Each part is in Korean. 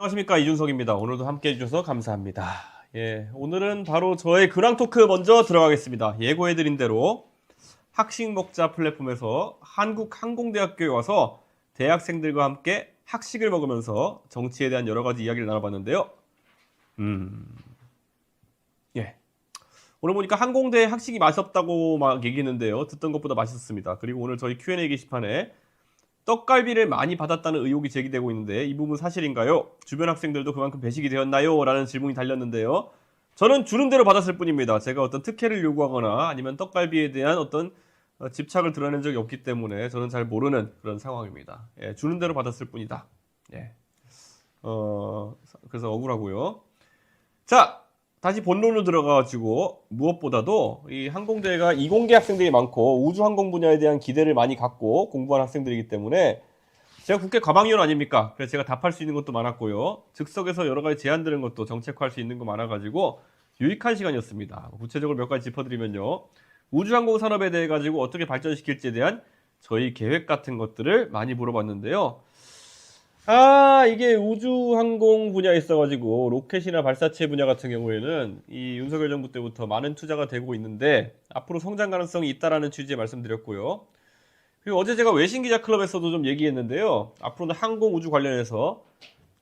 안녕하십니까, 이준석입니다. 오늘도 함께 해주셔서 감사합니다. 오늘은 바로 저의 근황 토크 먼저 들어가겠습니다. 예고해드린 대로 학식 먹자 플랫폼에서 한국항공대학교에 와서 대학생들과 함께 학식을 먹으면서 정치에 대한 여러 가지 이야기를 나눠봤는데요. 오늘 보니까 항공대 학식이 맛있었다고 막 얘기했는데요. 듣던 것보다 맛있었습니다. 그리고 오늘 저희 Q&A 게시판에 떡갈비를 많이 받았다는 의혹이 제기되고 있는데 이 부분 사실인가요? 주변 학생들도 그만큼 배식이 되었나요? 라는 질문이 달렸는데요. 저는 주는 대로 받았을 뿐입니다. 제가 어떤 특혜를 요구하거나 아니면 떡갈비에 대한 어떤 집착을 드러낸 적이 없기 때문에 저는 잘 모르는 그런 상황입니다. 주는 대로 받았을 뿐이다. 그래서 억울하고요. 자, 다시 본론으로 들어가가지고 무엇보다도 이 항공대가 이공계 학생들이 많고 우주항공 분야에 대한 기대를 많이 갖고 공부한 학생들이기 때문에 제가 국회 과방위원 아닙니까? 그래서 제가 답할 수 있는 것도 많았고요. 즉석에서 여러 가지 제안 드는 것도 정책화할 수 있는 거 많아가지고 유익한 시간이었습니다. 구체적으로 몇 가지 짚어드리면요. 우주항공 산업에 대해 가지고 어떻게 발전시킬지에 대한 저희 계획 같은 것들을 많이 물어봤는데요. 이게 우주항공 분야에 있어가지고 로켓이나 발사체 분야 같은 경우에는 이 윤석열 정부 때부터 많은 투자가 되고 있는데 앞으로 성장 가능성이 있다라는 취지의 말씀드렸고요. 그리고 어제 제가 외신기자 클럽에서도 좀 얘기했는데요. 앞으로는 항공 우주 관련해서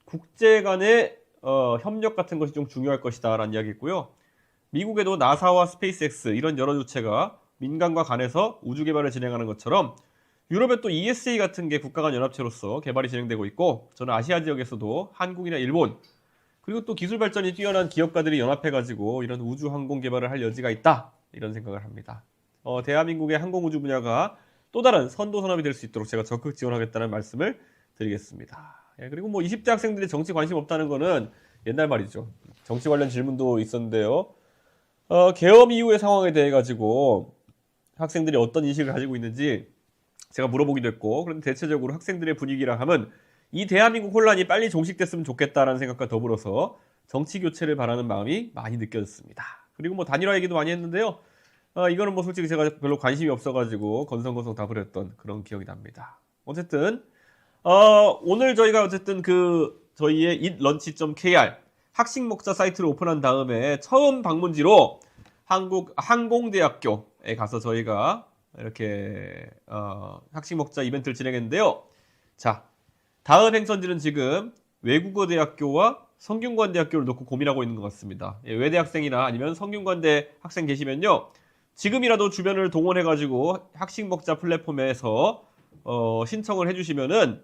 국제 간의 협력 같은 것이 좀 중요할 것이다 라는 이야기 있고요. 미국에도 나사와 스페이스X 이런 여러 주체가 민간과 간에서 우주 개발을 진행하는 것처럼 유럽에 또 ESA 같은 게 국가 간 연합체로서 개발이 진행되고 있고 저는 아시아 지역에서도 한국이나 일본 그리고 또 기술 발전이 뛰어난 기업가들이 연합해가지고 이런 우주 항공 개발을 할 여지가 있다 이런 생각을 합니다. 대한민국의 항공 우주 분야가 또 다른 선도 산업이 될 수 있도록 제가 적극 지원하겠다는 말씀을 드리겠습니다. 그리고 뭐 20대 학생들이 정치 관심 없다는 거는 옛날 말이죠. 정치 관련 질문도 있었는데요. 계엄 이후의 상황에 대해 가지고 학생들이 어떤 인식을 가지고 있는지 제가 물어보기도 했고, 그런데 대체적으로 학생들의 분위기라 하면 이 대한민국 혼란이 빨리 종식됐으면 좋겠다라는 생각과 더불어서 정치 교체를 바라는 마음이 많이 느껴졌습니다. 그리고 뭐 단일화 얘기도 많이 했는데요. 이거는 뭐 솔직히 제가 별로 관심이 없어가지고 건성건성 답을 했던 그런 기억이 납니다. 어쨌든 오늘 저희가 어쨌든 저희의 eatlunch.kr 학식 먹자 사이트를 오픈한 다음에 처음 방문지로 한국 항공대학교에 가서 저희가 이렇게 학식 먹자 이벤트를 진행했는데요. 자, 다음 행선지는 지금 외국어대학교와 성균관대학교를 놓고 고민하고 있는 것 같습니다. 외대 학생이나 아니면 성균관대 학생 계시면요. 지금이라도 주변을 동원해가지고 학식 먹자 플랫폼에서 신청을 해주시면은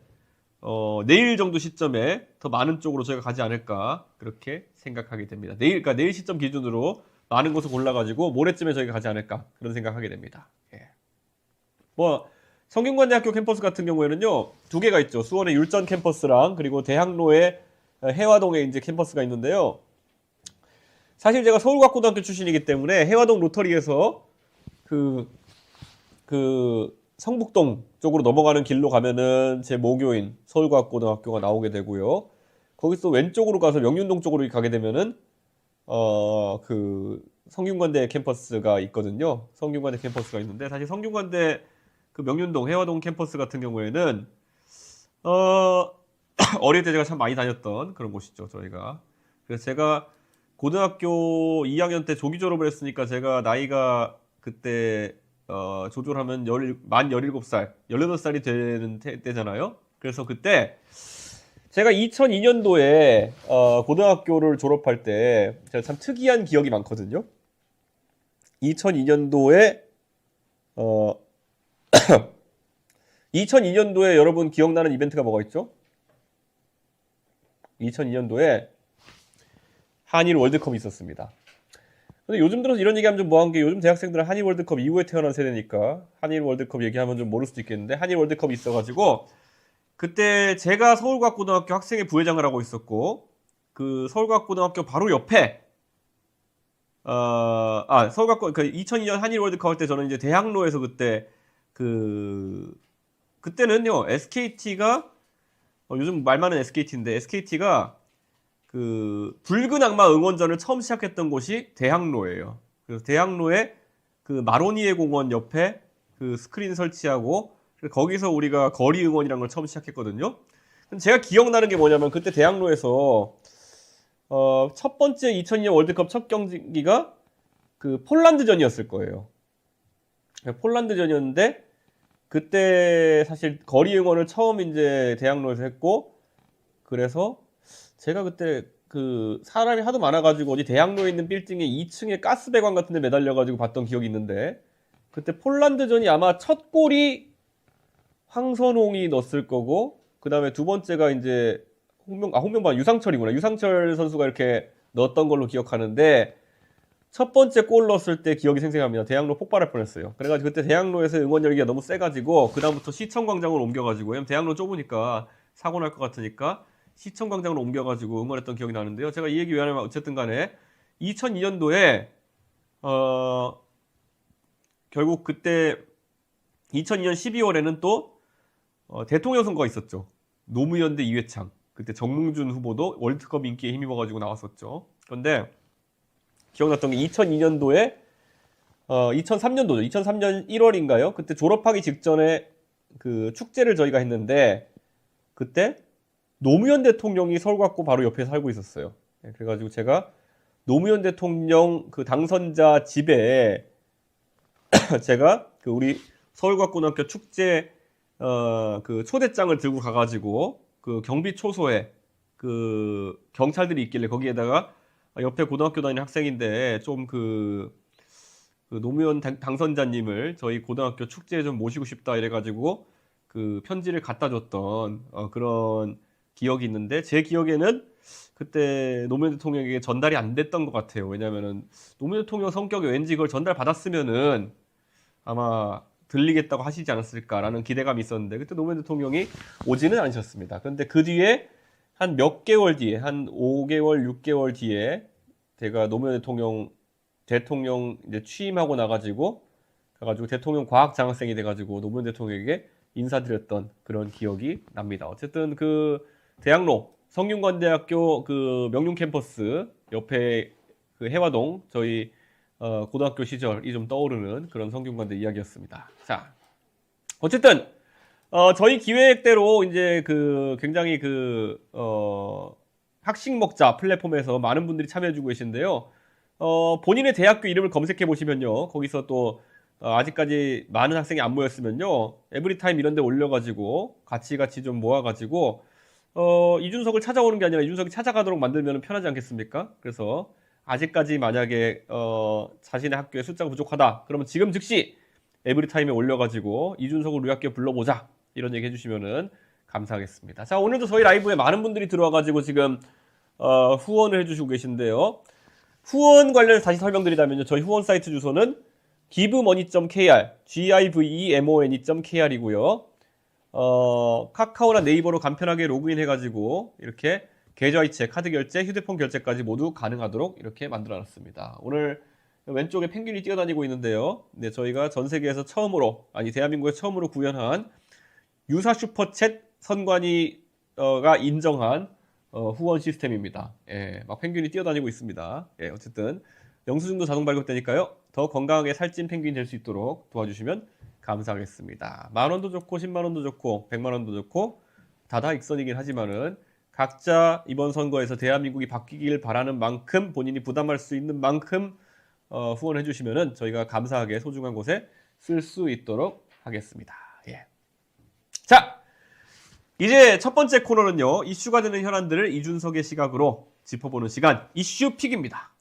내일 정도 시점에 더 많은 쪽으로 저희가 가지 않을까 그렇게 생각하게 됩니다. 그러니까 내일 시점 기준으로 많은 곳을 골라가지고 모레쯤에 저희가 가지 않을까 그런 생각하게 됩니다. 성균관대학교 캠퍼스 같은 경우에는요, 두 개가 있죠. 수원의 율전 캠퍼스랑 그리고 대학로의 해화동에 이제 캠퍼스가 있는데요. 사실 제가 서울과학고등학교 출신이기 때문에 해화동 로터리에서 성북동 쪽으로 넘어가는 길로 가면은 제 모교인 서울과학고등학교가 나오게 되고요. 거기서 왼쪽으로 가서 명륜동 쪽으로 가게 되면은 성균관대 캠퍼스가 있거든요. 성균관대 캠퍼스가 있는데 사실 성균관대 명륜동, 해화동 캠퍼스 같은 경우에는 어릴 때 제가 참 많이 다녔던 그런 곳이죠, 저희가. 그래서 제가 고등학교 2학년 때 조기 졸업을 했으니까 제가 나이가 그때 조졸하면 만 17살, 18살이 되는 때잖아요. 그래서 그때 제가 2002년도에 고등학교를 졸업할 때 제가 참 특이한 기억이 많거든요. 2002년도에 2002년도에 여러분 기억나는 이벤트가 뭐가 있죠? 2002년도에 한일 월드컵이 있었습니다. 근데 요즘 들어서 이런 얘기하면 좀 뭐한 게 요즘 대학생들은 한일 월드컵 이후에 태어난 세대니까 한일 월드컵 얘기하면 좀 모를 수도 있겠는데 한일 월드컵이 있어가지고 그때 제가 서울과학고등학교 학생회 부회장을 하고 있었고 그 서울과학고등학교 바로 옆에 서울과학고 2002년 한일 월드컵 할 때 저는 이제 대학로에서 그때는요 SKT가 요즘 말 많은 SKT인데 SKT가 붉은 악마 응원전을 처음 시작했던 곳이 대학로예요. 그래서 대학로에 마로니에 공원 옆에 스크린 설치하고 거기서 우리가 거리 응원이라는 걸 처음 시작했거든요. 제가 기억나는 게 뭐냐면 그때 대학로에서 첫 번째 2002년 월드컵 첫 경기가 그 폴란드전이었을 거예요. 폴란드전이었는데 그때 사실 거리 응원을 처음 이제 대학로에서 했고, 그래서 제가 그때 그 사람이 하도 많아가지고 어디 대학로에 있는 빌딩의 2층에 가스배관 같은 데 매달려가지고 봤던 기억이 있는데, 그때 폴란드전이 아마 첫 골이 황선홍이 넣었을 거고, 그 다음에 두 번째가 이제 홍명보 유상철이구나. 유상철 선수가 이렇게 넣었던 걸로 기억하는데, 첫 번째 골 넣었을 때 기억이 생생합니다. 대학로 폭발할 뻔했어요. 그래가지고 그때 대학로에서 응원 열기가 너무 세가지고 그 다음부터 시청광장으로 옮겨가지고, 왜냐면 대학로 좁으니까 사고 날 것 같으니까 시청광장으로 옮겨가지고 응원했던 기억이 나는데요. 제가 이 얘기 왜 하냐면 어쨌든 간에 2002년도에 결국 그때 2002년 12월에는 또 대통령 선거가 있었죠. 노무현 대 이회창. 그때 정몽준 후보도 월드컵 인기에 힘입어가지고 나왔었죠. 그런데 기억났던 게 2002년도에 2003년도죠. 2003년 1월인가요? 그때 졸업하기 직전에 그 축제를 저희가 했는데 그때 노무현 대통령이 서울 갔고 바로 옆에 살고 있었어요. 네, 그래가지고 제가 노무현 대통령 그 당선자 집에 제가 그 우리 서울과고등학교 축제 그 초대장을 들고 가가지고 그 경비 초소에 그 경찰들이 있길래 거기에다가 옆에 고등학교 다니는 학생인데 좀 그 노무현 당선자님을 저희 고등학교 축제에 좀 모시고 싶다 이래가지고 그 편지를 갖다 줬던 그런 기억이 있는데, 제 기억에는 그때 노무현 대통령에게 전달이 안 됐던 것 같아요. 왜냐면은 노무현 대통령 성격이 왠지 그걸 전달 받았으면은 아마 들리겠다고 하시지 않았을까라는 기대감이 있었는데 그때 노무현 대통령이 오지는 않으셨습니다. 그런데 그 뒤에 한 몇 개월 뒤에, 한 5개월, 6개월 뒤에 제가 노무현 대통령 이제 취임하고 가가지고 대통령 과학장학생이 돼가지고 노무현 대통령에게 인사드렸던 그런 기억이 납니다. 어쨌든 그 대학로 성균관대학교 그 명륜 캠퍼스 옆에 그 해화동 저희 고등학교 시절이 좀 떠오르는 그런 성균관대 이야기였습니다. 자, 어쨌든 저희 기획대로 이제 그 굉장히 학식 먹자 플랫폼에서 많은 분들이 참여해주고 계신데요. 본인의 대학교 이름을 검색해 보시면요. 거기서 또 아직까지 많은 학생이 안 모였으면요. 에브리타임 이런 데 올려가지고 같이 좀 모아가지고 이준석을 찾아오는 게 아니라 이준석이 찾아가도록 만들면 편하지 않겠습니까? 그래서 아직까지 만약에 자신의 학교에 숫자가 부족하다. 그러면 지금 즉시 에브리타임에 올려가지고 이준석을 우리 학교에 불러보자. 이런 얘기 해주시면은 감사하겠습니다. 자, 오늘도 저희 라이브에 많은 분들이 들어와가지고 지금 후원을 해주시고 계신데요. 후원 관련해서 다시 설명드리자면요. 저희 후원 사이트 주소는 givemoney.kr, givemony.kr이고요. 카카오나 네이버로 간편하게 로그인 해가지고 이렇게 계좌이체, 카드 결제, 휴대폰 결제까지 모두 가능하도록 이렇게 만들어놨습니다. 오늘 왼쪽에 펭귄이 뛰어다니고 있는데요. 네, 저희가 전 세계에서 처음으로, 대한민국에서 처음으로 구현한 유사 슈퍼챗 선관위가 인정한 후원 시스템입니다. 예, 막 펭귄이 뛰어다니고 있습니다. 예, 어쨌든 영수증도 자동 발급되니까요. 더 건강하게 살찐 펭귄이 될 수 있도록 도와주시면 감사하겠습니다. 10,000원도 좋고 100,000원도 좋고 100,000원도 좋고 다다익선이긴 하지만은 각자 이번 선거에서 대한민국이 바뀌길 바라는 만큼 본인이 부담할 수 있는 만큼 후원해 주시면은 저희가 감사하게 소중한 곳에 쓸 수 있도록 하겠습니다. 예. 자, 이제 첫 번째 코너는요. 이슈가 되는 현안들을 이준석의 시각으로 짚어보는 시간, 이슈픽입니다.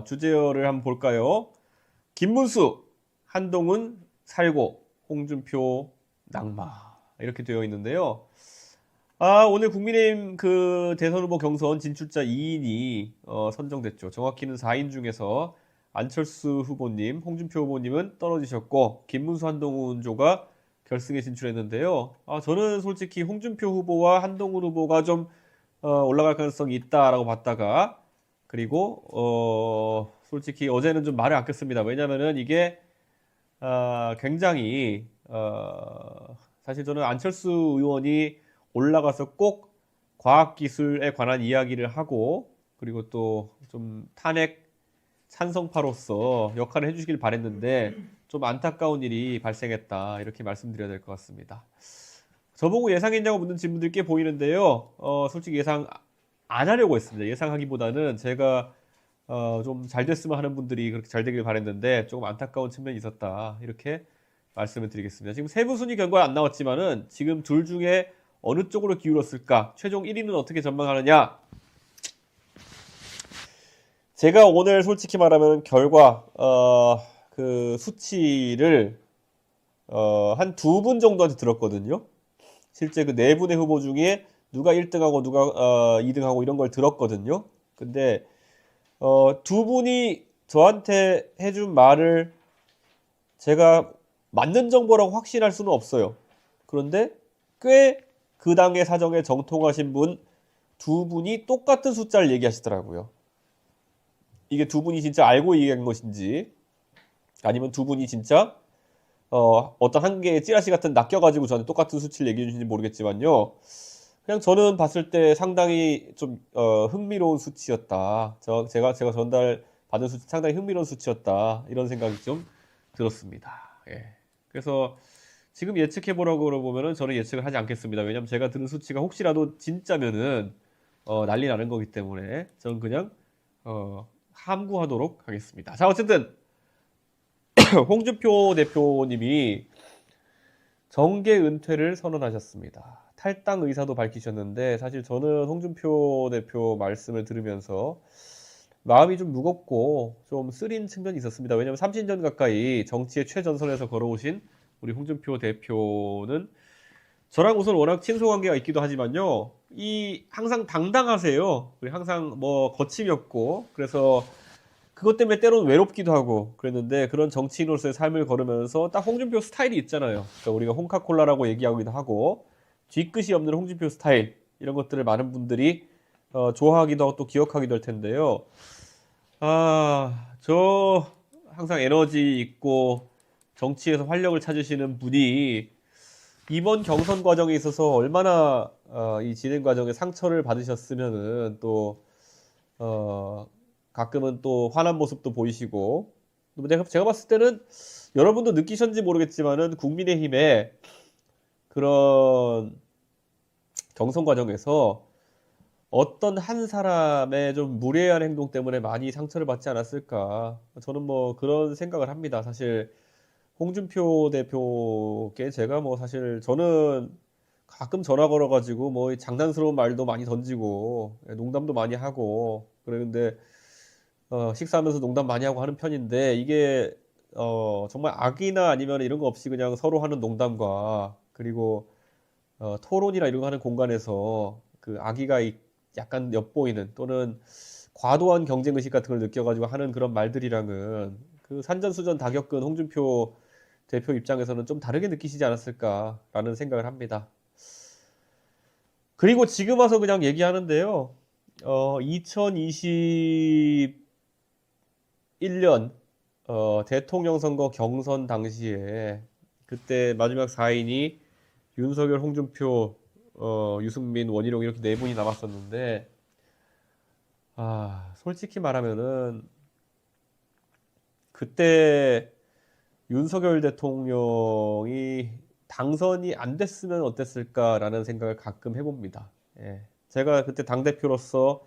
주제어를 한번 볼까요? 김문수, 한동훈, 살고, 홍준표, 낙마 이렇게 되어 있는데요. 오늘 국민의힘 그 대선 후보 경선 진출자 2인이 선정됐죠. 정확히는 4인 중에서 안철수 후보님, 홍준표 후보님은 떨어지셨고 김문수, 한동훈조가 결승에 진출했는데요. 저는 솔직히 홍준표 후보와 한동훈 후보가 좀 올라갈 가능성이 있다라고 봤다가, 그리고 솔직히 어제는 좀 말을 아꼈습니다. 왜냐면은 이게 굉장히 사실 저는 안철수 의원이 올라가서 꼭 과학기술에 관한 이야기를 하고, 그리고 또 좀 탄핵 찬성파로서 역할을 해주시길 바랬는데 좀 안타까운 일이 발생했다 이렇게 말씀드려야 될 것 같습니다. 저보고 예상했냐고 묻는 질문들 꽤 보이는데요. 솔직히 예상 안 하려고 했습니다. 예상하기보다는 제가 좀 잘 됐으면 하는 분들이 그렇게 잘 되길 바랬는데 조금 안타까운 측면이 있었다 이렇게 말씀을 드리겠습니다. 지금 세부 순위 결과 안 나왔지만은 지금 둘 중에 어느 쪽으로 기울었을까? 최종 1위는 어떻게 전망하느냐? 제가 오늘 솔직히 말하면 결과 그 수치를 한 두 분 정도한테 들었거든요. 실제 그 네 분의 후보 중에 누가 1등하고 누가 2등하고 이런 걸 들었거든요. 근데 두 분이 저한테 해준 말을 제가 맞는 정보라고 확신할 수는 없어요. 그런데 꽤 그 당의 사정에 정통하신 분 두 분이 똑같은 숫자를 얘기하시더라고요. 이게 두 분이 진짜 알고 얘기한 것인지 아니면 두 분이 진짜 어떤 한 개의 찌라시 같은 낚여가지고 저한테 똑같은 수치를 얘기해 주시는지 모르겠지만요. 그냥 저는 봤을 때 상당히 좀 흥미로운 수치였다. 제가 전달 받은 수치 상당히 흥미로운 수치였다. 이런 생각이 좀 들었습니다. 예. 그래서 지금 예측해 보라고 그러면은 저는 예측을 하지 않겠습니다. 왜냐면 제가 들은 수치가 혹시라도 진짜면은 난리 나는 거기 때문에 저는 그냥 함구하도록 하겠습니다. 자, 어쨌든 홍준표 대표님이 정계 은퇴를 선언하셨습니다. 탈당 의사도 밝히셨는데 사실 저는 홍준표 대표 말씀을 들으면서 마음이 좀 무겁고 좀 쓰린 측면이 있었습니다. 왜냐하면 30년 가까이 정치의 최전선에서 걸어오신 우리 홍준표 대표는 저랑 우선 워낙 친소 관계가 있기도 하지만요. 항상 당당하세요. 항상 뭐 거침이 없고 그래서 그것 때문에 때로는 외롭기도 하고 그랬는데 그런 정치인으로서의 삶을 걸으면서 딱 홍준표 스타일이 있잖아요. 그러니까 우리가 홍카콜라라고 얘기하기도 하고 뒤끝이 없는 홍준표 스타일 이런 것들을 많은 분들이 좋아하기도 하고 또 기억하기도 할 텐데요. 저 항상 에너지 있고 정치에서 활력을 찾으시는 분이 이번 경선 과정에 있어서 얼마나 이 진행 과정에 상처를 받으셨으면은 또 가끔은 또 화난 모습도 보이시고 제가 봤을 때는 여러분도 느끼셨는지 모르겠지만은 국민의힘의 그런 경선 과정에서 어떤 한 사람의 좀 무례한 행동 때문에 많이 상처를 받지 않았을까 저는 뭐 그런 생각을 합니다. 사실 홍준표 대표께 제가 뭐 사실 저는 가끔 전화 걸어가지고 뭐 장난스러운 말도 많이 던지고 농담도 많이 하고 그러는데 식사하면서 농담 많이 하고 하는 편인데 이게 정말 악의나 아니면 이런 거 없이 그냥 서로 하는 농담과 그리고 토론이나 이런 거 하는 공간에서 그 악의가 약간 엿보이는 또는 과도한 경쟁 의식 같은 걸 느껴가지고 하는 그런 말들이랑은 그 산전수전 다 겪은 홍준표 대표 입장에서는 좀 다르게 느끼시지 않았을까라는 생각을 합니다. 그리고 지금 와서 그냥 얘기하는데요. 2021년 대통령 선거 경선 당시에 그때 마지막 4인이 윤석열, 홍준표, 유승민, 원희룡 이렇게 네 분이 남았었는데 솔직히 말하면은 그때 윤석열 대통령이 당선이 안 됐으면 어땠을까라는 생각을 가끔 해봅니다. 예. 제가 그때 당대표로서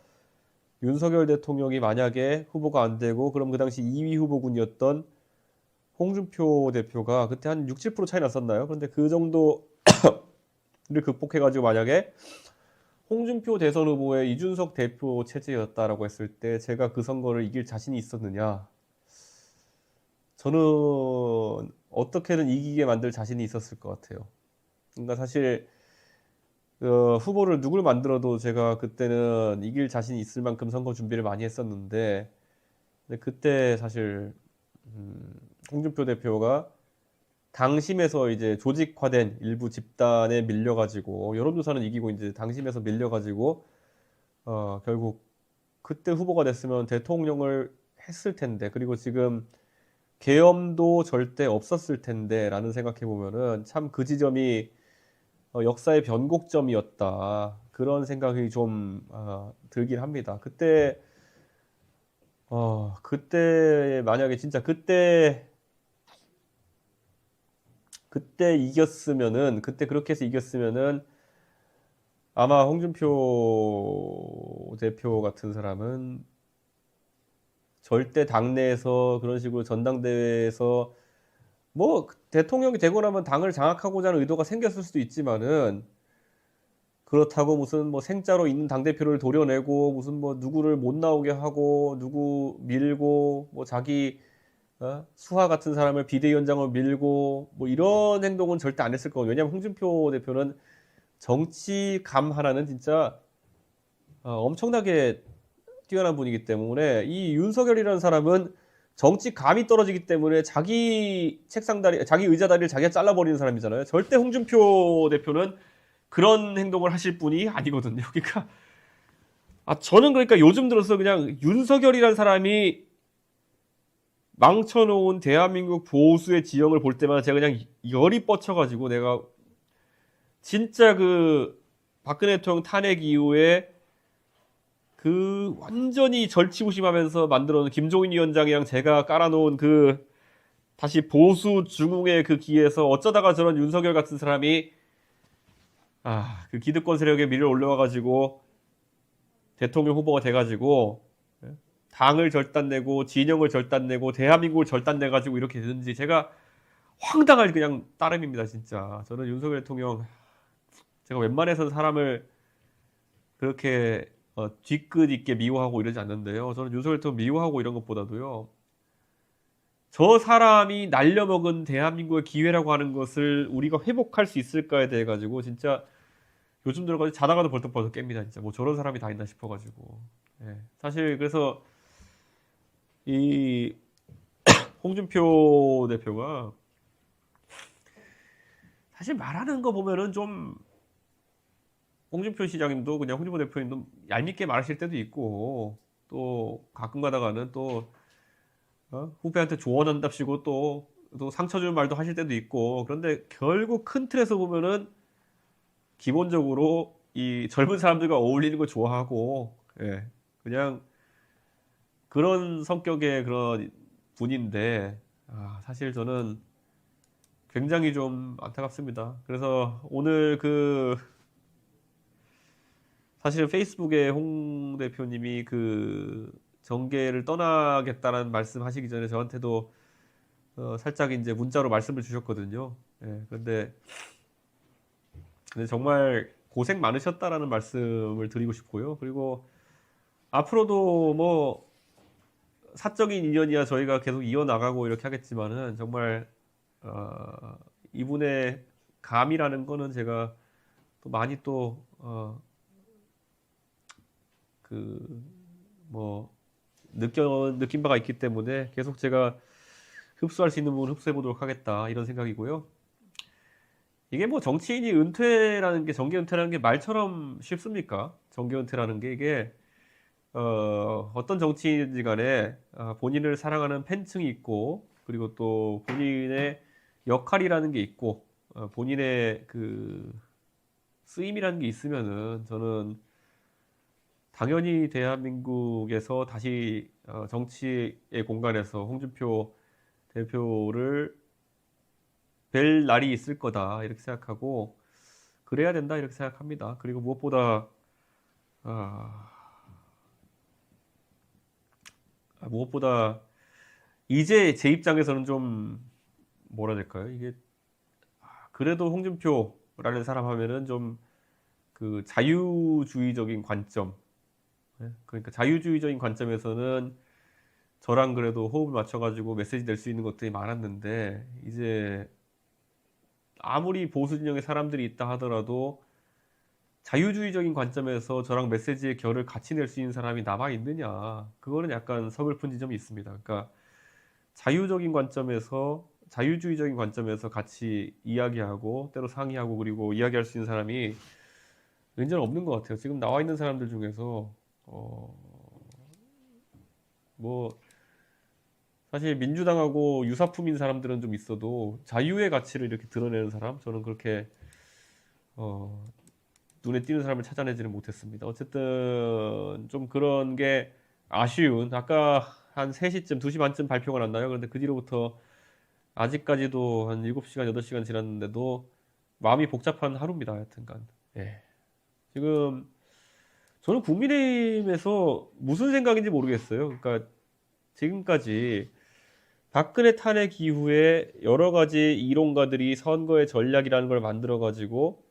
윤석열 대통령이 만약에 후보가 안 되고 그럼 그 당시 2위 후보군이었던 홍준표 대표가 그때 한 6, 7% 차이 났었나요? 그런데 그 정도를 극복해가지고 만약에 홍준표 대선 후보의 이준석 대표 체제였다라고 했을 때 제가 그 선거를 이길 자신이 있었느냐? 저는 어떻게든 이기게 만들 자신이 있었을 것 같아요. 그러니까 사실 후보를 누굴 만들어도 제가 그때는 이길 자신이 있을 만큼 선거 준비를 많이 했었는데 근데 그때 사실 홍준표 대표가 당심에서 이제 조직화된 일부 집단에 밀려가지고 여론조사는 이기고 이제 당심에서 밀려가지고 결국 그때 후보가 됐으면 대통령을 했을 텐데 그리고 지금 계엄도 절대 없었을 텐데 라는 생각해 보면은 참 그 지점이 역사의 변곡점이었다 그런 생각이 좀 들긴 합니다. 그때 그때 만약에 진짜 그때 이겼으면은 그때 그렇게 해서 이겼으면은 아마 홍준표 대표 같은 사람은 절대 당내에서 그런 식으로 전당대회에서 뭐 대통령이 되고 나면 당을 장악하고자 하는 의도가 생겼을 수도 있지만은 그렇다고 무슨 뭐 생짜로 있는 당대표를 도려내고 무슨 뭐 누구를 못 나오게 하고 누구 밀고 뭐 자기 수하 같은 사람을 비대위원장으로 밀고 뭐 이런 행동은 절대 안 했을 거고 왜냐하면 홍준표 대표는 정치감 하나는 진짜 엄청나게 뛰어난 분이기 때문에 이 윤석열이라는 사람은 정치감이 떨어지기 때문에 자기 책상 다리, 자기 의자 다리를 자기가 잘라버리는 사람이잖아요. 절대 홍준표 대표는 그런 행동을 하실 분이 아니거든요. 그러니까 저는 그러니까 요즘 들어서 그냥 윤석열이라는 사람이 망쳐놓은 대한민국 보수의 지형을 볼 때마다 제가 그냥 열이 뻗쳐가지고 내가 진짜 그 박근혜 대통령 탄핵 이후에 그 완전히 절치부심하면서 만들어놓은 김종인 위원장이랑 제가 깔아놓은 그 다시 보수 중흥의 그 기에서 어쩌다가 저런 윤석열 같은 사람이 그 기득권 세력에 밀어 올라와가지고 대통령 후보가 돼가지고 당을 절단내고 진영을 절단내고 대한민국을 절단내가지고 이렇게 되는지 제가 황당할 그냥 따름입니다 진짜. 저는 윤석열 대통령 제가 웬만해서는 사람을 그렇게 뒤끝 있게 미워하고 이러지 않는데요. 저는 윤석열 대통령 미워하고 이런 것보다도요. 저 사람이 날려먹은 대한민국의 기회라고 하는 것을 우리가 회복할 수 있을까에 대해 가지고 진짜 요즘 들어가지고 자다가도 벌떡벌떡 깹니다. 진짜 뭐 저런 사람이 다 있나 싶어가지고. 예. 사실 그래서 이 홍준표 대표가 사실 말하는 거 보면은 좀 홍준표 시장님도 그냥 홍준표 대표님도 얄밉게 말하실 때도 있고 또 가끔 가다가는 또 후배한테 조언한답시고 또 상처 주는 말도 하실 때도 있고 그런데 결국 큰 틀에서 보면은 기본적으로 이 젊은 사람들과 어울리는 걸 좋아하고 예, 그냥 그런 성격의 그런 분인데 사실 저는 굉장히 좀 안타깝습니다. 그래서 오늘 사실 페이스북에 홍 대표님이 그 정계를 떠나겠다는 말씀하시기 전에 저한테도 살짝 이제 문자로 말씀을 주셨거든요. 예, 근데 정말 고생 많으셨다라는 말씀을 드리고 싶고요. 그리고 앞으로도 뭐 사적인 인연이야 저희가 계속 이어나가고 이렇게 하겠지만은 정말 이분의 감이라는 거는 제가 또 많이 뭐 느낀 바가 있기 때문에 계속 제가 흡수할 수 있는 부분 흡수해 보도록 하겠다 이런 생각이고요. 이게 뭐 정치인이 은퇴라는 게 정계 은퇴라는 게 말처럼 쉽습니까? 정계 은퇴라는 게 이게 어떤 정치인인지 간에 본인을 사랑하는 팬층이 있고 그리고 또 본인의 역할이라는 게 있고 본인의 그 쓰임이라는 게 있으면은 저는 당연히 대한민국에서 다시 정치의 공간에서 홍준표 대표를 뵐 날이 있을 거다 이렇게 생각하고 그래야 된다 이렇게 생각합니다. 그리고 무엇보다 이제 제 입장에서는 좀 뭐라 해야 될까요? 이게 그래도 홍준표라는 사람 하면은 좀 그 자유주의적인 관점, 그러니까 자유주의적인 관점에서는 저랑 그래도 호흡을 맞춰가지고 메시지 낼 수 있는 것들이 많았는데 이제 아무리 보수 진영의 사람들이 있다 하더라도 자유주의적인 관점에서 저랑 메시지의 결을 같이 낼 수 있는 사람이 남아 있느냐 그거는 약간 서글픈 지점이 있습니다. 그러니까 자유주의적인 관점에서 같이 이야기하고 때로 상의하고 그리고 이야기할 수 있는 사람이 왠지는 없는 것 같아요. 지금 나와 있는 사람들 중에서 뭐 사실 민주당하고 유사품인 사람들은 좀 있어도 자유의 가치를 이렇게 드러내는 사람 저는 그렇게 눈에 띄는 사람을 찾아내지는 못했습니다. 어쨌든 좀 그런 게 아쉬운 아까 한 3시쯤 2시 반쯤 발표가 났나요? 그런데 그 뒤로부터 아직까지도 한 7시간 8시간 지났는데도 마음이 복잡한 하루입니다. 하여튼간. 예. 지금 저는 국민의힘에서 무슨 생각인지 모르겠어요. 그러니까 지금까지 박근혜 탄핵 이후에 여러 가지 이론가들이 선거의 전략이라는 걸 만들어 가지고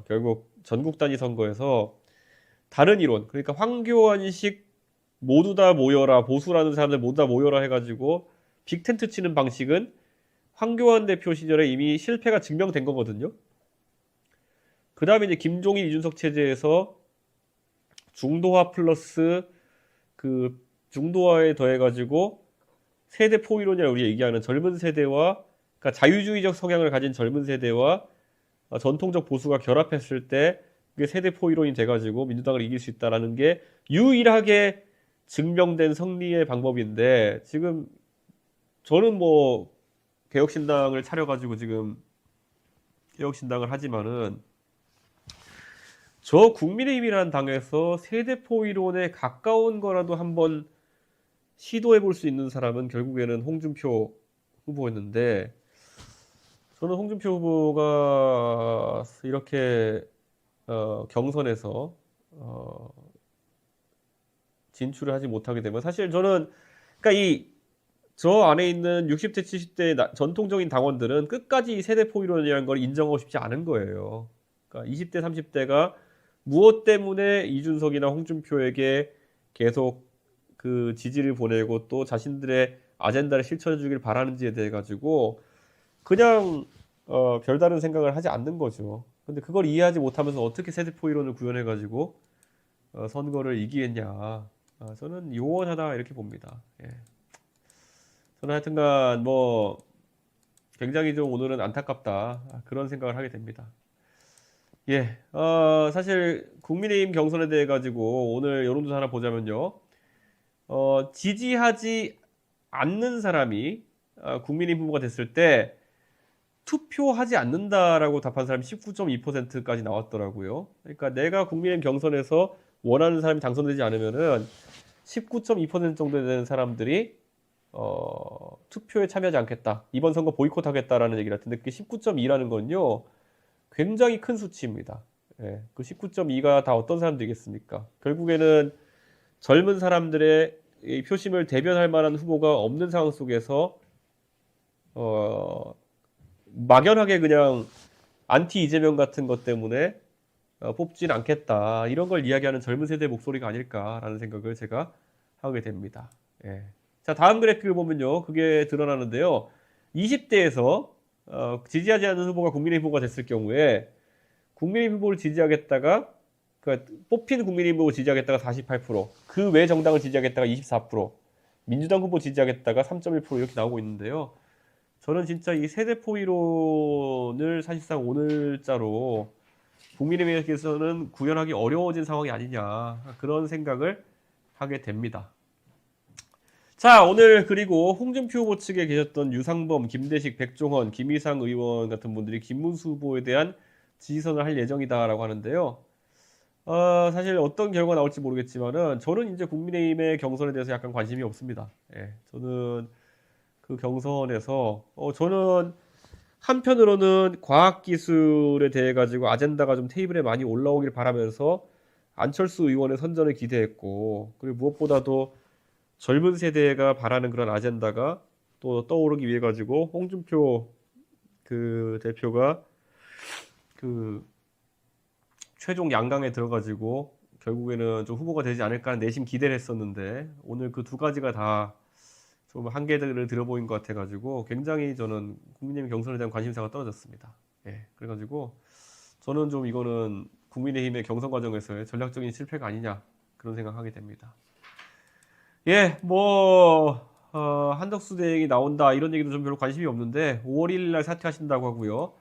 결국 전국 단위 선거에서 다른 이론, 그러니까 황교안식 모두 다 모여라, 보수라는 사람들 모두 다 모여라 해가지고 빅텐트 치는 방식은 황교안 대표 시절에 이미 실패가 증명된 거거든요. 그 다음에 이제 김종인, 이준석 체제에서 중도화 플러스 그 중도화에 더해가지고 세대 포이론이라고 우리 얘기하는 젊은 세대와, 그러니까 자유주의적 성향을 가진 젊은 세대와 전통적 보수가 결합했을 때 그게 세대 포이론이 돼가지고 민주당을 이길 수 있다라는 게 유일하게 증명된 승리의 방법인데, 지금 저는 뭐 개혁신당을 차려가지고 지금 개혁신당을 하지만은 저 국민의힘이라는 당에서 세대포 이론에 가까운 거라도 한번 시도해 볼 수 있는 사람은 결국에는 홍준표 후보였는데, 저는 홍준표 후보가 이렇게 경선에서 진출을 하지 못하게 되면, 사실 저는 그러니까 저 안에 있는 60대 70대 전통적인 당원들은 끝까지 세대포 이론이라는 걸 인정하고 싶지 않은 거예요. 그러니까 20대 30대가 무엇 때문에 이준석이나 홍준표에게 계속 그 지지를 보내고 또 자신들의 아젠다를 실천해 주길 바라는지에 대해 가지고 그냥 별다른 생각을 하지 않는 거죠. 근데 그걸 이해하지 못하면서 어떻게 세대포 이론을 구현해 가지고 선거를 이기겠냐. 저는 요원하다 이렇게 봅니다. 예. 저는 하여튼간 뭐 굉장히 좀 오늘은 안타깝다 그런 생각을 하게 됩니다. 예, 사실 국민의힘 경선에 대해 가지고 오늘 여론조사 하나 보자면요, 지지하지 않는 사람이 국민의힘 후보가 됐을 때 투표하지 않는다라고 답한 사람이 19.2%까지 나왔더라고요. 그러니까 내가 국민의힘 경선에서 원하는 사람이 당선되지 않으면은 19.2% 정도 되는 사람들이 투표에 참여하지 않겠다, 이번 선거 보이콧하겠다라는 얘기를 했는데, 그게 19.2라는 건요 굉장히 큰 수치입니다. 예, 그 19.2가 다 어떤 사람들이겠습니까? 결국에는 젊은 사람들의 이 표심을 대변할 만한 후보가 없는 상황 속에서 막연하게 그냥 안티 이재명 같은 것 때문에 뽑진 않겠다, 이런 걸 이야기하는 젊은 세대의 목소리가 아닐까라는 생각을 제가 하게 됩니다. 예. 자, 다음 그래프를 보면요 그게 드러나는데요, 20대에서 지지하지 않는 후보가 국민의힘 후보가 됐을 경우에 국민의힘 후보를 지지하겠다가, 그러니까 뽑힌 국민의힘 후보 지지하겠다가 48%, 그 외 정당을 지지하겠다가 24%, 민주당 후보 지지하겠다가 3.1% 이렇게 나오고 있는데요. 저는 진짜 이 세대포 이론을 사실상 오늘자로 국민의힘에서는 구현하기 어려워진 상황이 아니냐, 그런 생각을 하게 됩니다. 자, 오늘 그리고 홍준표 후보 측에 계셨던 유상범, 김대식, 백종원, 김희상 의원 같은 분들이 김문수 후보에 대한 지지선을 할 예정이다라고 하는데요. 사실 어떤 결과가 나올지 모르겠지만은 저는 이제 국민의힘의 경선에 대해서 약간 관심이 없습니다. 예, 저는 그 경선에서 저는 한편으로는 과학기술에 대해 가지고 아젠다가 좀 테이블에 많이 올라오길 바라면서 안철수 의원의 선전을 기대했고, 그리고 무엇보다도 젊은 세대가 바라는 그런 아젠다가 또 떠오르기 위해 가지고 홍준표 그 대표가 그 최종 양강에 들어가지고 결국에는 좀 후보가 되지 않을까 하는 내심 기대를 했었는데, 오늘 그 두 가지가 다 좀 한계들을 들어보인 것 같아가지고 굉장히 저는 국민의힘 경선에 대한 관심사가 떨어졌습니다. 예, 그래가지고 저는 좀 이거는 국민의힘의 경선 과정에서의 전략적인 실패가 아니냐, 그런 생각하게 됩니다. 예, 뭐 한덕수 대행이 나온다 이런 얘기도 좀 별로 관심이 없는데, 5월 1일 날 사퇴하신다고 하고요,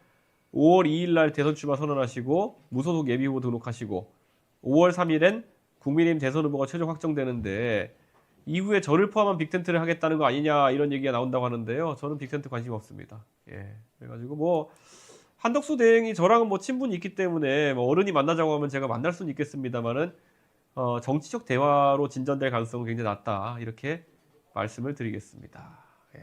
5월 2일 날 대선 출마 선언하시고 무소속 예비후보 등록하시고 5월 3일엔 국민의힘 대선 후보가 최종 확정되는데, 이후에 저를 포함한 빅텐트를 하겠다는 거 아니냐 이런 얘기가 나온다고 하는데요, 저는 빅텐트 관심 없습니다. 예, 그래가지고 뭐 한덕수 대행이 저랑은 뭐 친분이 있기 때문에 뭐 어른이 만나자고 하면 제가 만날 수는 있겠습니다만은 정치적 대화로 진전될 가능성은 굉장히 낮다. 이렇게 말씀을 드리겠습니다. 예.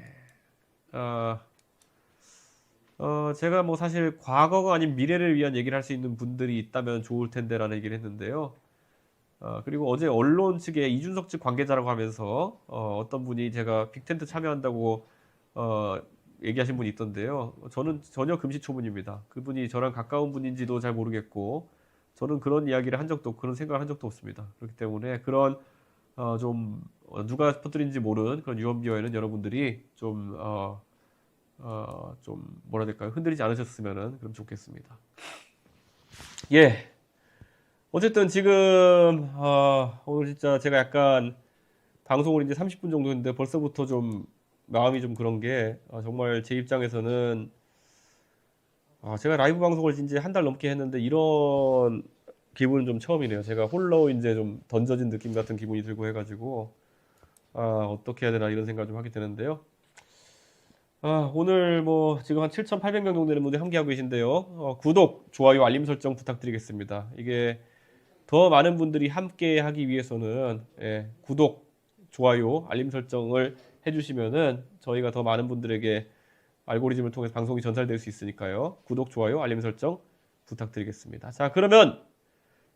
제가 뭐 사실 과거가 아닌 미래를 위한 얘기를 할 수 있는 분들이 있다면 좋을 텐데라는 얘기를 했는데요. 그리고 어제 언론 측에 이준석 측 관계자라고 하면서 어떤 분이 제가 빅텐트 참여한다고 얘기하신 분이 있던데요. 저는 전혀 금시초문입니다. 그분이 저랑 가까운 분인지도 잘 모르겠고 저는 그런 이야기를 한 적도 없고 그런 생각을 한 적도 없습니다. 그렇기 때문에 그런 좀 누가 퍼뜨린지 모르는 그런 유언비어에는 여러분들이 좀 뭐라 해야 될까요? 흔들리지 않으셨으면 그럼 좋겠습니다. 예. 어쨌든 지금 오늘 진짜 제가 약간 방송을 이제 30분 정도 했는데 벌써부터 좀 마음이 좀 그런 게 정말 제 입장에서는 제가 라이브 방송을 이제 한 달 넘게 했는데 이런 기분은 좀 처음이네요. 제가 홀로 이제 좀 던져진 느낌 같은 기분이 들고 해가지고 어떻게 해야 되나 이런 생각 좀 하게 되는데요. 오늘 뭐 지금 한 7,800명 정도 되는 분들이 함께하고 계신데요. 구독, 좋아요, 알림 설정 부탁드리겠습니다. 이게 더 많은 분들이 함께하기 위해서는 구독, 좋아요, 알림 설정을 해주시면은 저희가 더 많은 분들에게 알고리즘을 통해서 방송이 전달될 수 있으니까요. 구독, 좋아요, 알림 설정 부탁드리겠습니다. 자, 그러면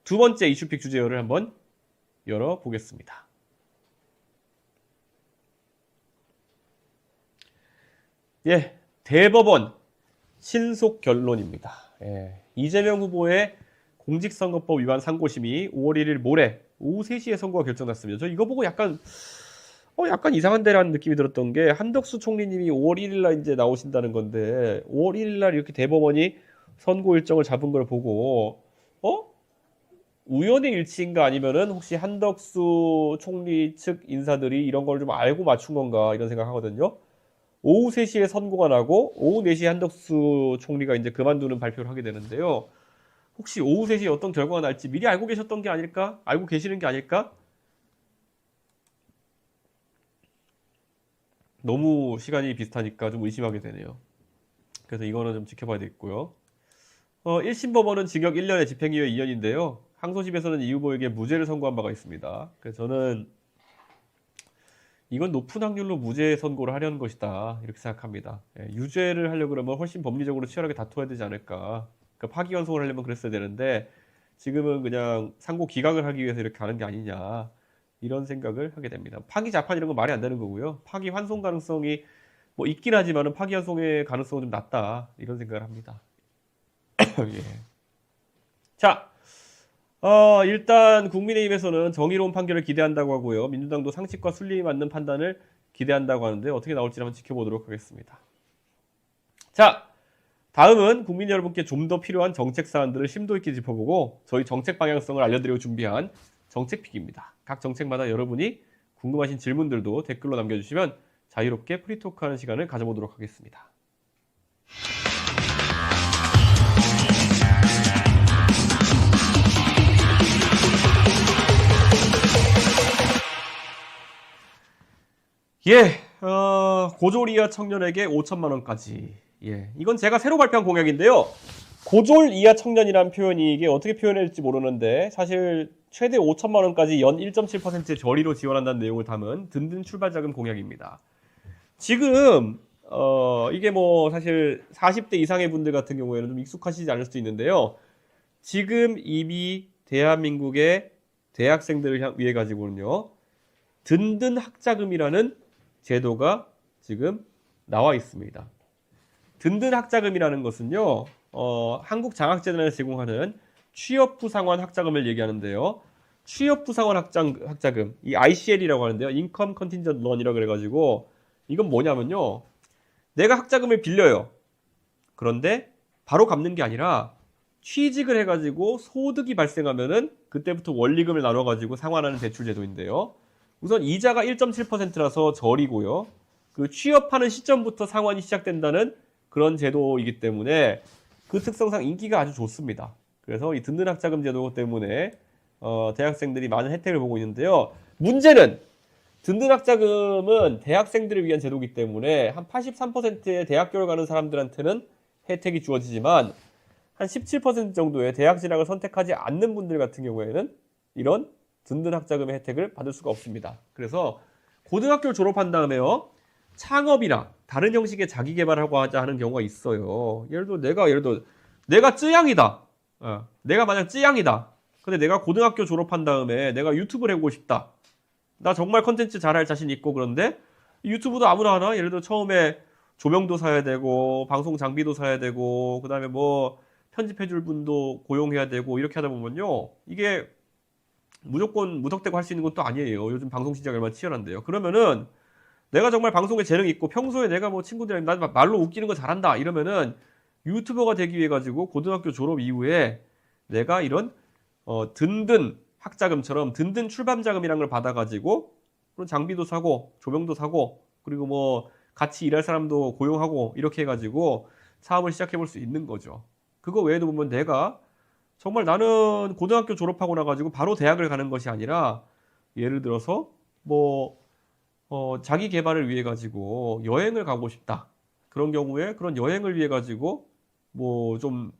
두 번째 이슈픽 주제어를 한번 열어보겠습니다. 예, 대법원 신속 결론입니다. 이재명 후보의 공직선거법 위반 상고심이 5월 1일 모레 오후 3시에 선고가 결정났습니다. 저 이거 보고 약간 이상한데라는 느낌이 들었던 게 한덕수 총리님이 5월 1일 날 이제 나오신다는 건데 5월 1일 날 이렇게 대법원이 선고 일정을 잡은 걸 보고 우연의 일치인가 아니면은 혹시 한덕수 총리 측 인사들이 이런 걸 좀 알고 맞춘 건가 이런 생각하거든요. 오후 3시에 선고가 나고 오후 4시에 한덕수 총리가 이제 그만두는 발표를 하게 되는데요. 혹시 오후 3시에 어떤 결과가 날지 미리 알고 계셨던 게 아닐까? 알고 계시는 게 아닐까? 너무 시간이 비슷하니까 좀 의심하게 되네요. 그래서 이거는 좀 지켜봐야 되겠고요. 1심 법원은 징역 1년에 집행유예 2년인데요. 항소심에서는 이 후보에게 무죄를 선고한 바가 있습니다. 그래서 저는 이건 높은 확률로 무죄 선고를 하려는 것이다 이렇게 생각합니다. 유죄를 하려고 그러면 훨씬 법리적으로 치열하게 다투어야 되지 않을까. 그러니까 파기환송을 하려면 그랬어야 되는데 지금은 그냥 상고 기각을 하기 위해서 이렇게 하는 게 아니냐 이런 생각을 하게 됩니다. 파기 재판 이런 건 말이 안 되는 거고요. 파기 환송 가능성이 뭐 있긴 하지만은 파기 환송의 가능성은 좀 낮다 이런 생각을 합니다. 예. 자, 일단 국민의힘에서는 정의로운 판결을 기대한다고 하고요. 민주당도 상식과 순리에 맞는 판단을 기대한다고 하는데 어떻게 나올지 한번 지켜보도록 하겠습니다. 자, 다음은 국민 여러분께 좀 더 필요한 정책 사안들을 심도 있게 짚어보고 저희 정책 방향성을 알려드리고 준비한 정책픽입니다. 각 정책마다 여러분이 궁금하신 질문들도 댓글로 남겨주시면 자유롭게 프리토크하는 시간을 가져보도록 하겠습니다. 고졸 이하 청년에게 5천만 원까지. 이건 제가 새로 발표한 공약인데요. 고졸 이하 청년이라는 표현이 이게 어떻게 표현해야 될지 모르는데 사실 최대 5천만 원까지 연 1.7%의 저리로 지원한다는 내용을 담은 든든 출발자금 공약입니다. 지금 이게 뭐 사실 40대 이상의 분들 같은 경우에는 좀 익숙하시지 않을 수도 있는데요. 지금 이미 대한민국의 대학생들을 위해 가지고는요. 든든 학자금이라는 제도가 지금 나와 있습니다. 든든 학자금이라는 것은요, 한국장학재단에서 제공하는 취업부 상환 학자금을 얘기하는데요. 취업부 상환 학자금, 이 ICL이라고 하는데요. 인컴 컨틴전트 런이라고 그래가지고 이건 뭐냐면요. 내가 학자금을 빌려요. 그런데 바로 갚는 게 아니라 취직을 해가지고 소득이 발생하면은 그때부터 원리금을 나눠가지고 상환하는 대출 제도인데요. 우선 이자가 1.7%라서 저리고요. 그 취업하는 시점부터 상환이 시작된다는 그런 제도이기 때문에 그 특성상 인기가 아주 좋습니다. 그래서 이 든든 학자금 제도 때문에 대학생들이 많은 혜택을 보고 있는데요. 문제는 든든 학자금은 대학생들을 위한 제도이기 때문에 한 83%의 대학교를 가는 사람들한테는 혜택이 주어지지만 한 17% 정도의 대학 진학을 선택하지 않는 분들 같은 경우에는 이런 든든 학자금의 혜택을 받을 수가 없습니다. 그래서 고등학교를 졸업한 다음에요. 창업이나 다른 형식의 자기 개발하고 하자 하는 경우가 있어요. 예를 들어 내가 쯔양이다. 내가 만약 쯔양이다. 근데 내가 고등학교 졸업한 다음에 내가 유튜브를 해보고 싶다. 나 정말 컨텐츠 잘할 자신 있고 그런데 유튜브도 아무나 하나? 예를 들어 처음에 조명도 사야 되고 방송 장비도 사야 되고 그다음에 뭐 편집해줄 분도 고용해야 되고 이렇게 하다 보면요. 이게 무조건 무턱대고 할 수 있는 것도 아니에요. 요즘 방송 시장이 얼마나 치열한데요. 그러면은 내가 정말 방송에 재능이 있고 평소에 내가 뭐 친구들이랑 나 말로 웃기는 거 잘한다 이러면은 유튜버가 되기 위해 가지고 고등학교 졸업 이후에 내가 이런 든든 학자금처럼 든든 출밤자금이라는 걸 받아가지고 그런 장비도 사고 조명도 사고 그리고 뭐 같이 일할 사람도 고용하고 이렇게 해가지고 사업을 시작해 볼 수 있는 거죠. 그거 외에도 보면 내가 정말 나는 고등학교 졸업하고 나가지고 바로 대학을 가는 것이 아니라 예를 들어서 뭐 자기 개발을 위해 가지고 여행을 가고 싶다. 그런 경우에 그런 여행을 위해 가지고 뭐 좀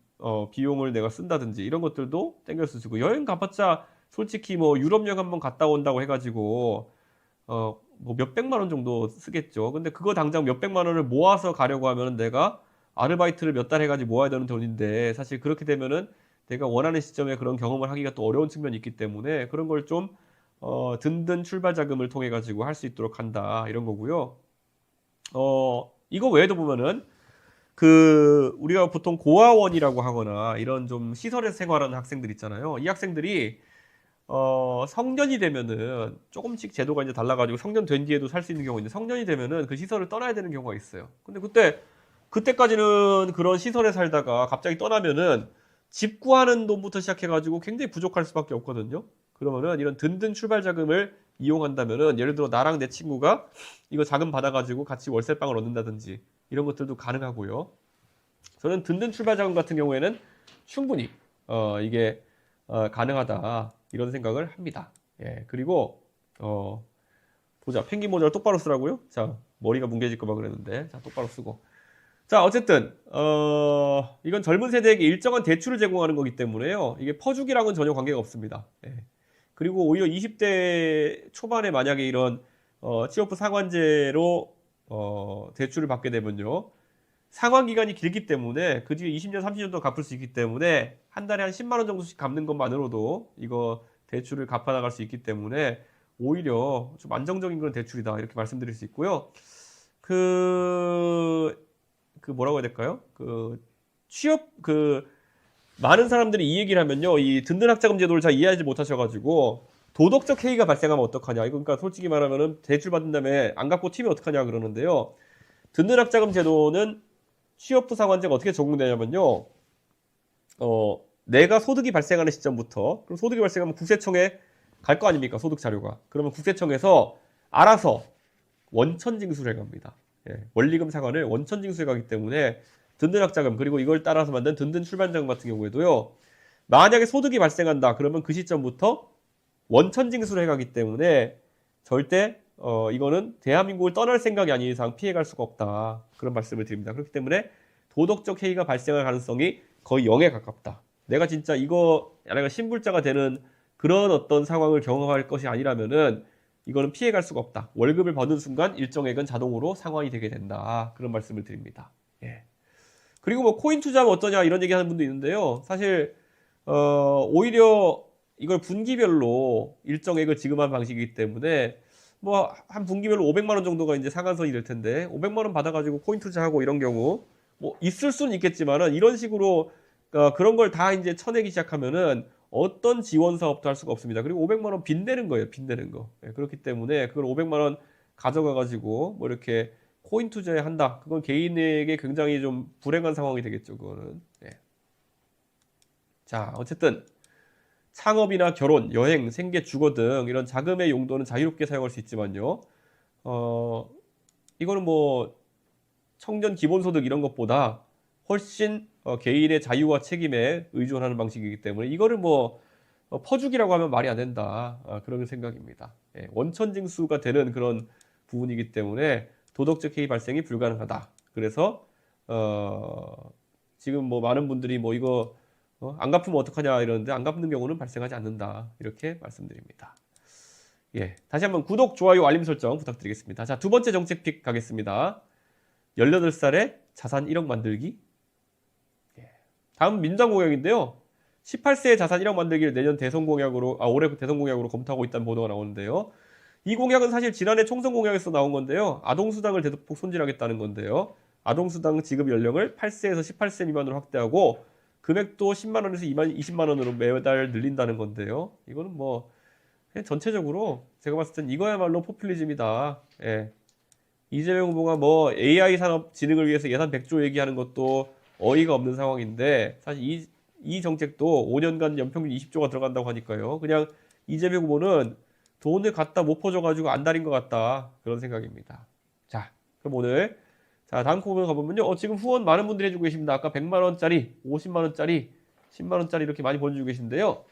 비용을 내가 쓴다든지 이런 것들도 땡겨 쓰시고 여행 가봤자 솔직히 뭐 유럽 여행 한번 갔다 온다고 해가지고 뭐 몇백만 원 정도 쓰겠죠. 근데 그거 당장 몇백만 원을 모아서 가려고 하면 내가 아르바이트를 몇 달 해가지고 모아야 되는 돈인데 사실 그렇게 되면은 내가 원하는 시점에 그런 경험을 하기가 또 어려운 측면이 있기 때문에 그런 걸 좀 든든 출발 자금을 통해 가지고 할 수 있도록 한다 이런 거고요. 이거 외에도 보면은 우리가 보통 고아원이라고 하거나 이런 좀 시설에서 생활하는 학생들 있잖아요. 이 학생들이 성년이 되면은 조금씩 제도가 이제 달라가지고 성년 된 뒤에도 살 수 있는 경우가 있는데 성년이 되면은 그 시설을 떠나야 되는 경우가 있어요. 근데 그때까지는 그런 시설에 살다가 갑자기 떠나면은 집 구하는 돈부터 시작해가지고 굉장히 부족할 수밖에 없거든요. 그러면은 이런 든든 출발 자금을 이용한다면은 예를 들어 나랑 내 친구가 이거 자금 받아가지고 같이 월세방을 얻는다든지 이런 것들도 가능하고요. 저는 든든 출발 자금 같은 경우에는 충분히 이게 가능하다 이런 생각을 합니다. 예, 그리고 보자 펭귄 모자를 똑바로 쓰라고요? 자 머리가 뭉개질까 봐 그랬는데 자 똑바로 쓰고 자 어쨌든 이건 젊은 세대에게 일정한 대출을 제공하는 거기 때문에요. 이게 퍼주기랑은 전혀 관계가 없습니다. 예. 그리고 오히려 20대 초반에 만약에 이런 취업부 상환제로 대출을 받게 되면요. 상환 기간이 길기 때문에 그 뒤에 20년, 30년 더 갚을 수 있기 때문에 한 달에 한 10만 원 정도씩 갚는 것만으로도 이거 대출을 갚아 나갈 수 있기 때문에 오히려 좀 안정적인 그런 대출이다 이렇게 말씀드릴 수 있고요. 뭐라고 해야 될까요? 많은 사람들이 이 얘기를 하면요. 이 든든 학자금 제도를 잘 이해하지 못하셔가지고 도덕적 해이가 발생하면 어떡하냐. 이거 그러니까 솔직히 말하면은 대출 받은 다음에 안 갚고 튀면 어떡하냐 그러는데요. 든든 학자금 제도는 취업부 상환제가 어떻게 적용되냐면요. 내가 소득이 발생하는 시점부터 그럼 소득이 발생하면 국세청에 갈 거 아닙니까? 소득 자료가. 그러면 국세청에서 알아서 원천 징수를 해갑니다. 예, 원리금 상환을 원천 징수해 가기 때문에 든든 학자금 그리고 이걸 따라서 만든 든든 출반자금 같은 경우에도요. 만약에 소득이 발생한다. 그러면 그 시점부터 원천 징수를 해가기 때문에 절대 이거는 대한민국을 떠날 생각이 아닌 이상 피해갈 수가 없다. 그런 말씀을 드립니다. 그렇기 때문에 도덕적 해이가 발생할 가능성이 거의 0에 가깝다. 내가 진짜 내가 신불자가 되는 그런 어떤 상황을 경험할 것이 아니라면은 이거는 피해갈 수가 없다. 월급을 버는 순간 일정액은 자동으로 상환이 되게 된다. 그런 말씀을 드립니다. 예. 그리고 뭐 코인 투자하면 어떠냐 이런 얘기하는 분도 있는데요. 사실 오히려 이걸 분기별로 일정액을 지급하는 방식이기 때문에 뭐 한 분기별로 500만 원 정도가 이제 상한선이 될 텐데 500만 원 받아가지고 코인 투자하고 이런 경우 뭐 있을 수는 있겠지만은 이런 식으로 그런 걸 다 이제 쳐내기 시작하면은 어떤 지원 사업도 할 수가 없습니다. 그리고 500만 원 빚내는 거예요. 빚내는 거. 예, 그렇기 때문에 그걸 500만 원 가져가 가지고 뭐 이렇게 코인 투자에 한다. 그건 개인에게 굉장히 좀 불행한 상황이 되겠죠. 그거는. 예. 자, 어쨌든 창업이나 결혼, 여행, 생계, 주거 등 이런 자금의 용도는 자유롭게 사용할 수 있지만요. 이거는 뭐 청년 기본소득 이런 것보다 훨씬 개인의 자유와 책임에 의존하는 방식이기 때문에 이거를 뭐 퍼주기라고 하면 말이 안 된다. 그런 생각입니다. 예, 원천징수가 되는 그런 부분이기 때문에 도덕적 해이 발생이 불가능하다. 그래서 지금 뭐 많은 분들이 뭐 이거 안 갚으면 어떡하냐 이러는데 안 갚는 경우는 발생하지 않는다. 이렇게 말씀드립니다. 예, 다시 한번 구독, 좋아요, 알림 설정 부탁드리겠습니다. 자, 두 번째 정책 픽 가겠습니다. 18살에 자산 1억 만들기. 예. 다음 민주당 공약인데요. 18세에 자산 1억 만들기를 내년 대선 공약으로, 올해 대선 공약으로 검토하고 있다는 보도가 나오는데요. 이 공약은 사실 지난해 총선 공약에서 나온 건데요. 아동수당을 대폭 손질하겠다는 건데요. 아동수당 지급 연령을 8세에서 18세 미만으로 확대하고 금액도 10만 원에서 20만 원으로 매달 늘린다는 건데요. 이거는 뭐 그냥 전체적으로 제가 봤을 땐 이거야말로 포퓰리즘이다. 예. 이재명 후보가 뭐 AI 산업 진흥을 위해서 예산 100조 얘기하는 것도 어이가 없는 상황인데 사실 이 정책도 5년간 연평균 20조가 들어간다고 하니까요. 그냥 이재명 후보는 돈을 갖다 못 퍼줘가지고 안달인 것 같다. 그런 생각입니다. 자, 그럼 오늘 다음 코너 가보면요. 지금 후원 많은 분들이 해주고 계십니다. 아까 100만 원짜리, 50만 원짜리, 10만 원짜리 이렇게 많이 보내주고 계신데요.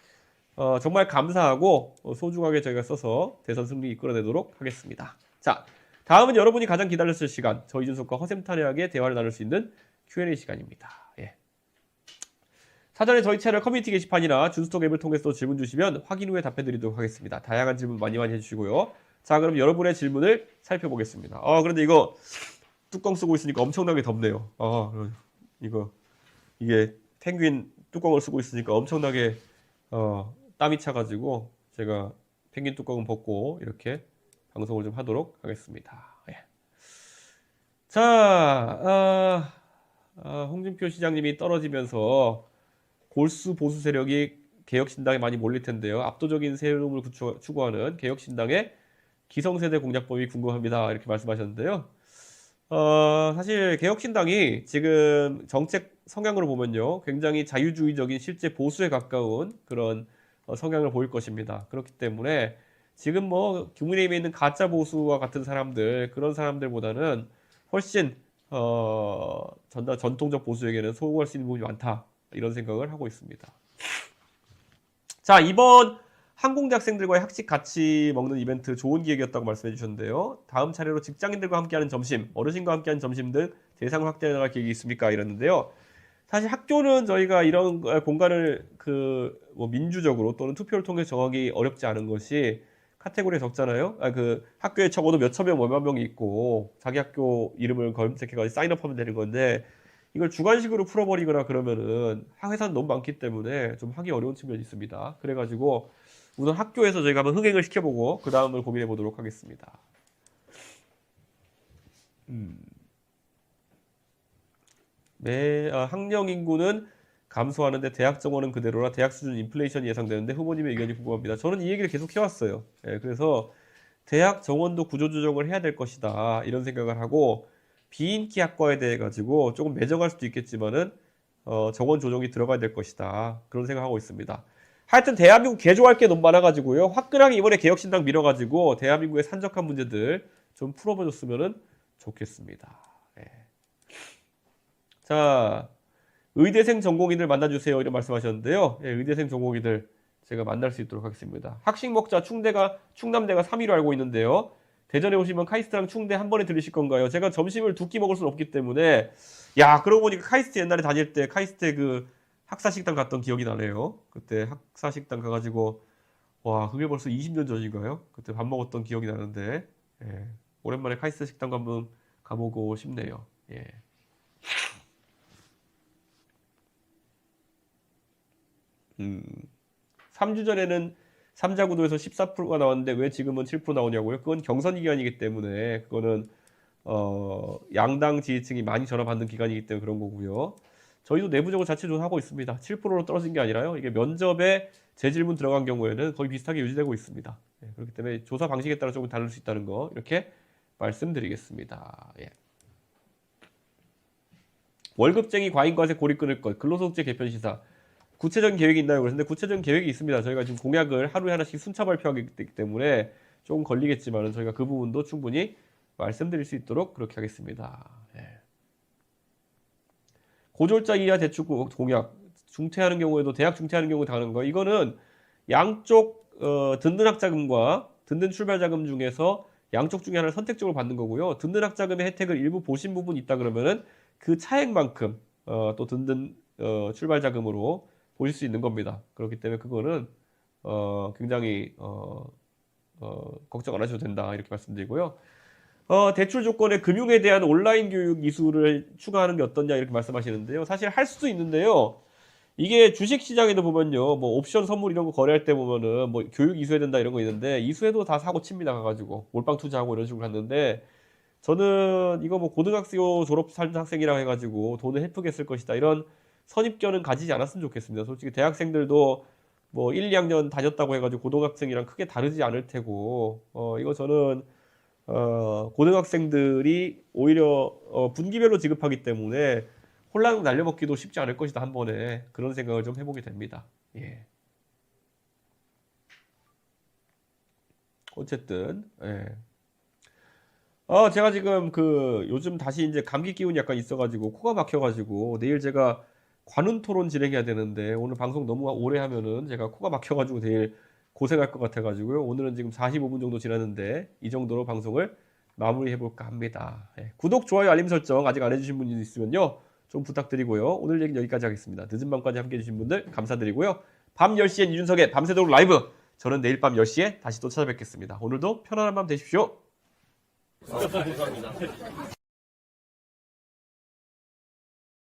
정말 감사하고 소중하게 저희가 써서 대선 승리 이끌어내도록 하겠습니다. 자, 다음은 여러분이 가장 기다렸을 시간, 저 이준석과 허심탄회하게 대화를 나눌 수 있는 Q&A 시간입니다. 예. 사전에 저희 채널 커뮤니티 게시판이나 준스톡 앱을 통해서 질문 주시면 확인 후에 답해드리도록 하겠습니다. 다양한 질문 많이 해주시고요. 자, 그럼 여러분의 질문을 살펴보겠습니다. 그런데 이거 뚜껑 쓰고 있으니까 엄청나게 덥네요. 이게 펭귄 뚜껑을 쓰고 있으니까 엄청나게 땀이 차가지고 제가 펭귄 뚜껑은 벗고 이렇게 방송을 좀 하도록 하겠습니다. 예. 자, 홍준표 시장님이 떨어지면서 골수 보수 세력이 개혁신당에 많이 몰릴 텐데요. 압도적인 세움을 추구하는 개혁신당의 기성세대 공략법이 궁금합니다. 이렇게 말씀하셨는데요. 사실 개혁신당이 지금 정책 성향으로 보면요. 굉장히 자유주의적인 실제 보수에 가까운 그런 성향을 보일 것입니다. 그렇기 때문에 지금 뭐 국민의힘에 있는 가짜 보수와 같은 사람들, 그런 사람들보다는 훨씬 전통적 보수에게는 소구할 수 있는 부분이 많다. 이런 생각을 하고 있습니다. 자, 이번 항공대 학생들과의 학식 같이 먹는 이벤트 좋은 기획이었다고 말씀해 주셨는데요. 다음 차례로 직장인들과 함께하는 점심, 어르신과 함께하는 점심 등 대상을 확대해 나갈 계획이 있습니까? 이랬는데요. 사실 학교는 저희가 이런 공간을 뭐 민주적으로 또는 투표를 통해 정하기 어렵지 않은 것이 카테고리에 적잖아요. 학교에 적어도 몇천 명, 몇만 명이 있고 자기 학교 이름을 검색해가지고 사인업하면 되는 건데 이걸 주관식으로 풀어버리거나 그러면은 회사는 너무 많기 때문에 좀 하기 어려운 측면이 있습니다. 그래가지고 우선 학교에서 저희가 한번 흥행을 시켜보고 그 다음을 고민해 보도록 하겠습니다. 학령 인구는 감소하는데 대학 정원은 그대로라 대학 수준 인플레이션이 예상되는데 후보님의 의견이 궁금합니다. 저는 이 얘기를 계속 해왔어요. 그래서 대학 정원도 구조조정을 해야 될 것이다 이런 생각을 하고 비인기 학과에 대해 가지고 조금 매정할 수도 있겠지만은 정원 조정이 들어가야 될 것이다 그런 생각하고 있습니다. 하여튼 대한민국 개조할 게 너무 많아가지고요. 화끈하게 이번에 개혁신당 밀어가지고 대한민국의 산적한 문제들 좀 풀어봐줬으면 좋겠습니다. 네. 자, 의대생 전공의들 만나주세요 이런 말씀하셨는데요. 예, 의대생 전공의들 제가 만날 수 있도록 하겠습니다. 학식 먹자 충남대가 3위로 알고 있는데요. 대전에 오시면 카이스트랑 충대 한 번에 들리실 건가요? 제가 점심을 두 끼 먹을 수는 없기 때문에 그러고 보니까 카이스트 옛날에 다닐 때 카이스트에 학사식당 갔던 기억이 나네요. 그때 학사식당 가가지고 그게 벌써 20년 전인가요? 그때 밥 먹었던 기억이 나는데 오랜만에 카이스트 식당 한번 가보고 싶네요. 예. 3주 전에는 삼자구도에서 14%가 나왔는데 왜 지금은 7% 나오냐고요? 그건 경선 기간이기 때문에 그거는 양당 지지층이 많이 전화받는 기간이기 때문에 그런 거고요. 저희도 내부적으로 자체 조사하고 있습니다. 7%로 떨어진 게 아니라요. 이게 면접에 재질문 들어간 경우에는 거의 비슷하게 유지되고 있습니다. 그렇기 때문에 조사 방식에 따라 조금 다를 수 있다는 거 이렇게 말씀드리겠습니다. 예. 월급쟁이 과잉과세 고리 끊을 것, 근로소득제 개편 시사. 구체적인 계획이 있나요? 그런데 구체적인 계획이 있습니다. 저희가 지금 공약을 하루에 하나씩 순차 발표하기 때문에 조금 걸리겠지만 저희가 그 부분도 충분히 말씀드릴 수 있도록 그렇게 하겠습니다. 예. 고졸자 이하 대출 공약 중퇴하는 경우에도 대학 중퇴하는 경우 당하는 거 이거는 양쪽 든든 학자금과 든든 출발자금 중에서 양쪽 중에 하나를 선택적으로 받는 거고요. 든든 학자금의 혜택을 일부 보신 부분이 있다 그러면은 그 차액만큼 또 든든 출발자금으로 보실 수 있는 겁니다. 그렇기 때문에 그거는 굉장히 걱정 안 하셔도 된다 이렇게 말씀드리고요. 대출 조건에 금융에 대한 온라인 교육 이수를 추가하는 게 어떠냐 이렇게 말씀하시는데요. 사실 할 수도 있는데요. 이게 주식 시장에도 보면요, 뭐 옵션 선물 이런 거 거래할 때 보면은 뭐 교육 이수해야 된다 이런 거 있는데 이수해도 다 사고 칩니다. 가가지고 몰빵 투자하고 이런 식으로 갔는데 저는 이거 뭐 고등학교 졸업 학생이라 해가지고 돈을 헤프게 쓸 것이다 이런 선입견은 가지지 않았으면 좋겠습니다. 솔직히 대학생들도 뭐 1, 2학년 다녔다고 해가지고 고등학생이랑 크게 다르지 않을 테고 이거 저는 고등학생들이 오히려 분기별로 지급하기 때문에 홀랑 날려먹기도 쉽지 않을 것이다 한 번에 그런 생각을 좀 해보게 됩니다. 예. 어쨌든 예. 제가 지금 요즘 다시 이제 감기 기운이 약간 있어가지고 코가 막혀가지고 내일 제가 관훈 토론 진행해야 되는데 오늘 방송 너무 오래 하면은 제가 코가 막혀가지고 내일 고생할 것 같아가지고요. 오늘은 지금 45분 정도 지났는데 이 정도로 방송을 마무리해볼까 합니다. 예. 구독, 좋아요, 알림 설정 아직 안 해주신 분이 있으면요. 좀 부탁드리고요. 오늘 얘기는 여기까지 하겠습니다. 늦은 밤까지 함께 해주신 분들 감사드리고요. 밤 10시엔 이준석의 밤새도록 라이브. 저는 내일 밤 10시에 다시 또 찾아뵙겠습니다. 오늘도 편안한 밤 되십시오. 감사합니다.